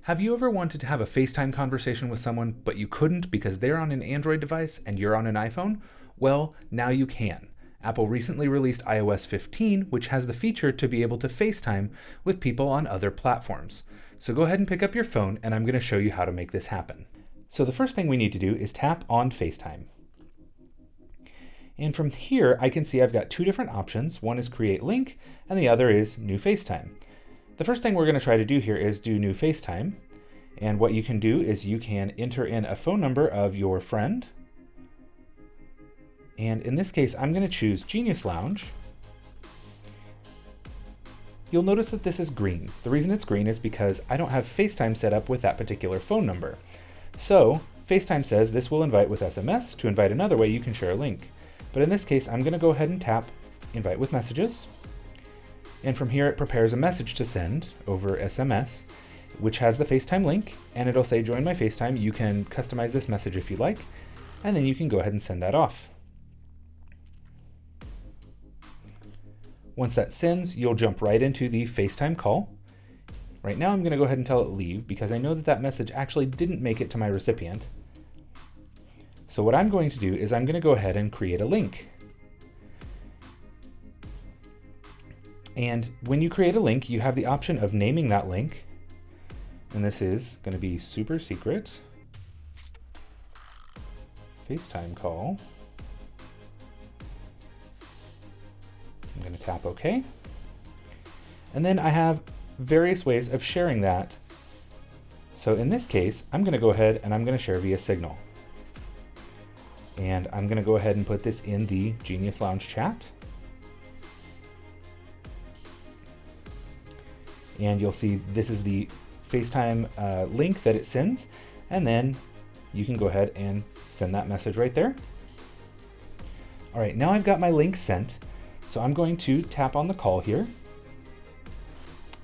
Have you ever wanted to have a FaceTime conversation with someone, but you couldn't because they're on an Android device and you're on an iPhone? Well, now you can. Apple recently released iOS 15, which has the feature to be able to FaceTime with people on other platforms. So go ahead and pick up your phone and I'm going to show you how to make this happen. So the first thing we need to do is tap on FaceTime. And from here, I can see I've got two different options. One is create link and the other is new FaceTime. The first thing we're going to try to do here is do new FaceTime. And what you can do is you can enter in a phone number of your friend. And in this case, I'm going to choose Genius Lounge. You'll notice that this is green. The reason it's green is because I don't have FaceTime set up with that particular phone number. So FaceTime says this will invite with SMS. To invite another way, you can share a link. But in this case, I'm going to go ahead and tap Invite with Messages. And from here, it prepares a message to send over SMS, which has the FaceTime link, and it'll say, join my FaceTime. You can customize this message if you like, and then you can go ahead and send that off. Once that sends, you'll jump right into the FaceTime call. Right now, I'm going to go ahead and tell it leave because I know that that message actually didn't make it to my recipient. So what I'm going to do is I'm going to go ahead and create a link. And when you create a link, you have the option of naming that link. And this is going to be super secret FaceTime call. I'm going to tap OK. And then I have various ways of sharing that. So in this case, I'm going to go ahead and I'm going to share via Signal. And I'm going to go ahead and put this in the Genius Lounge chat. And you'll see this is the FaceTime link that it sends. And then you can go ahead and send that message right there. All right, now I've got my link sent. So I'm going to tap on the call here.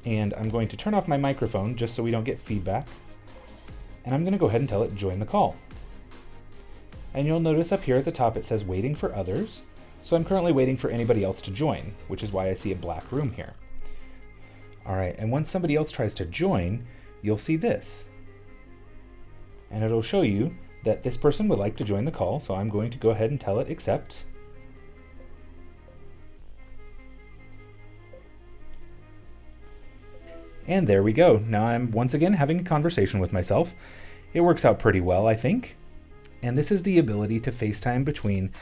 And I'm going to turn off my microphone just so we don't get feedback. And I'm going to go ahead and tell it join the call. And you'll notice up here at the top it says waiting for others. So I'm currently waiting for anybody else to join, which is why I see a black room here. All right, and once somebody else tries to join, you'll see this. And it'll show you that this person would like to join the call, so I'm going to go ahead and tell it accept. And there we go. Now I'm once again having a conversation with myself. It works out pretty well, I think. And this is the ability to FaceTime between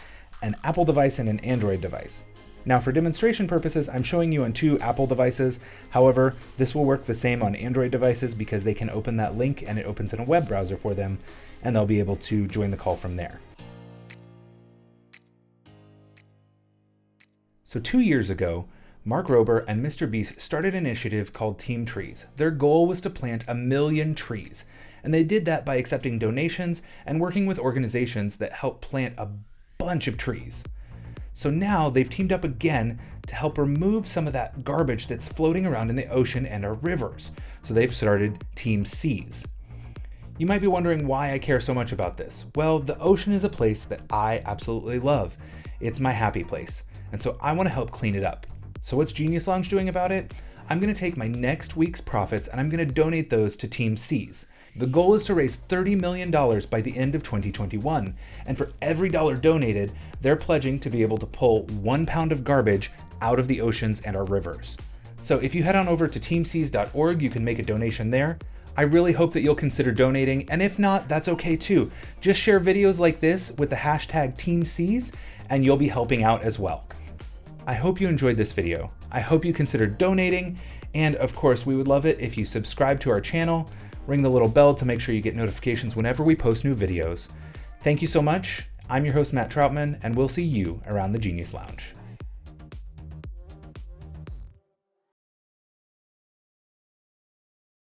an Apple device and an Android device. Now for demonstration purposes, I'm showing you on two Apple devices. However, this will work the same on Android devices because they can open that link and it opens in a web browser for them, and they'll be able to join the call from there. So 2 years ago, Mark Rober and Mr. Beast started an initiative called TeamTrees. Their goal was to plant 1 million trees, and they did that by accepting donations and working with organizations that help plant a bunch of trees. So now they've teamed up again to help remove some of that garbage that's floating around in the ocean and our rivers. So they've started TeamSeas. You might be wondering why I care so much about this. Well, the ocean is a place that I absolutely love. It's my happy place. And so I want to help clean it up. So what's Genius Lounge doing about it? I'm going to take my next week's profits and I'm going to donate those to TeamSeas. The goal is to raise $30 million by the end of 2021. And for every dollar donated, they're pledging to be able to pull 1 pound of garbage out of the oceans and our rivers. So if you head on over to teamseas.org, you can make a donation there. I really hope that you'll consider donating, and if not, that's okay too. Just share videos like this with the hashtag TeamSeas, and you'll be helping out as well. I hope you enjoyed this video. I hope you consider donating, and of course, we would love it if you subscribe to our channel, ring the little bell to make sure you get notifications whenever we post new videos. Thank you so much. I'm your host, Matt Troutman, and we'll see you around the Genius Lounge.